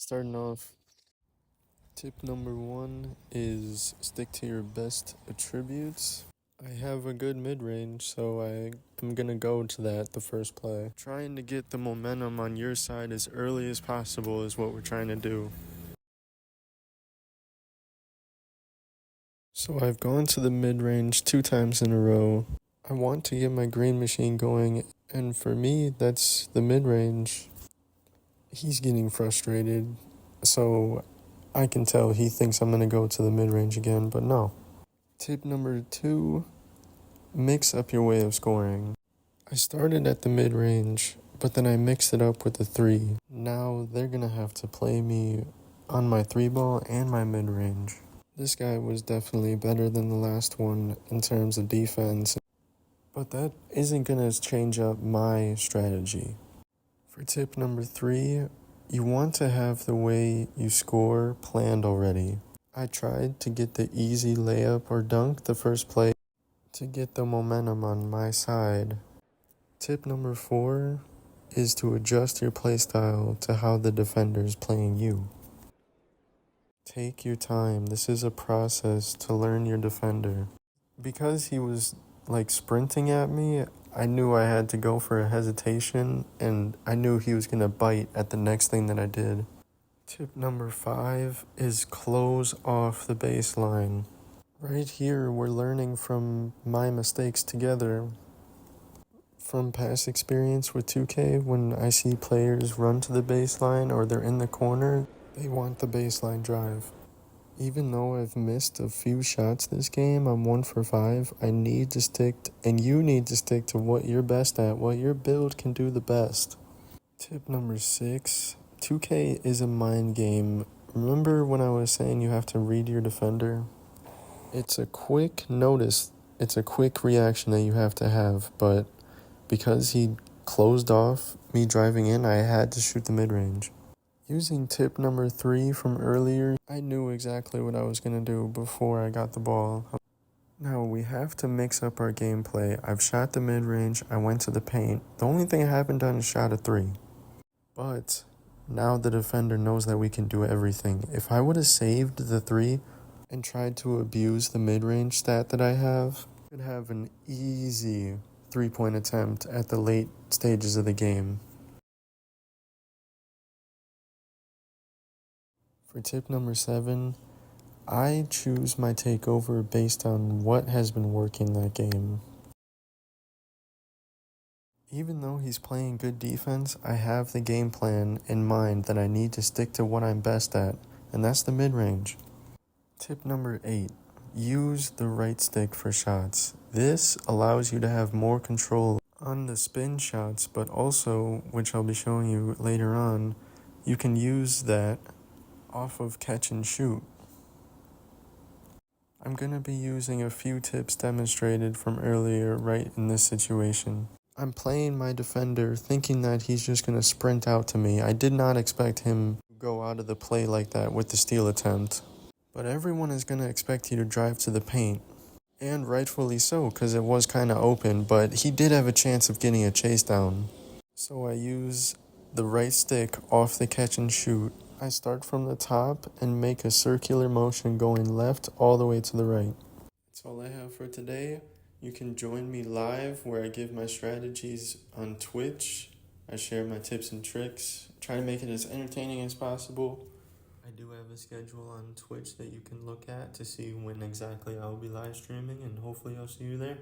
Starting off, tip number one is stick to your best attributes. I have a good mid-range, so I am gonna go to that the first play. Trying to get the momentum on your side as early as possible is what we're trying to do. So I've gone to the mid-range 2 times in a row. I want to get my green machine going, and for me, that's the mid-range. He's getting frustrated, so I can tell he thinks I'm going to go to the mid-range again, but no. Tip number two, mix up your way of scoring. I started at the mid-range, but then I mixed it up with the 3. Now they're going to have to play me on my 3-ball and my mid-range. This guy was definitely better than the last one in terms of defense, but that isn't going to change up my strategy. For tip number 3, you want to have the way you score planned already. I tried to get the easy layup or dunk the first play to get the momentum on my side. Tip number 4 is to adjust your playstyle to how the defender is playing you. Take your time. This is a process to learn your defender. Because he was sprinting at me, I knew I had to go for a hesitation, and I knew he was going to bite at the next thing that I did. Tip number 5 is close off the baseline. Right here, we're learning from my mistakes together. From past experience with 2K, when I see players run to the baseline or they're in the corner, they want the baseline drive. Even though I've missed a few shots this game, I'm 1 for 5. I need to and you need to stick to what you're best at, what your build can do the best. Tip number 6, 2K is a mind game. Remember when I was saying you have to read your defender? It's a quick notice, it's a quick reaction that you have to have, but because he closed off me driving in, I had to shoot the mid-range. Using tip number 3 from earlier, I knew exactly what I was going to do before I got the ball. Now we have to mix up our gameplay. I've shot the mid-range, I went to the paint. The only thing I haven't done is shot a 3. But now the defender knows that we can do everything. If I would have saved the 3 and tried to abuse the mid-range stat that I have, I could have an easy 3-point attempt at the late stages of the game. For tip number 7, I choose my takeover based on what has been working that game. Even though he's playing good defense, I have the game plan in mind that I need to stick to what I'm best at, and that's the mid-range. Tip number 8, use the right stick for shots. This allows you to have more control on the spin shots, but also, which I'll be showing you later on, you can use that off of catch and shoot. I'm going to be using a few tips demonstrated from earlier right in this situation. I'm playing my defender thinking that he's just going to sprint out to me. I did not expect him to go out of the play like that with the steal attempt. But everyone is going to expect you to drive to the paint. And rightfully so, because it was kind of open, but he did have a chance of getting a chase down. So I use the right stick off the catch and shoot. I start from the top and make a circular motion going left all the way to the right. That's all I have for today. You can join me live where I give my strategies on Twitch. I share my tips and tricks. Try to make it as entertaining as possible. I do have a schedule on Twitch that you can look at to see when exactly I'll be live streaming, and hopefully I'll see you there.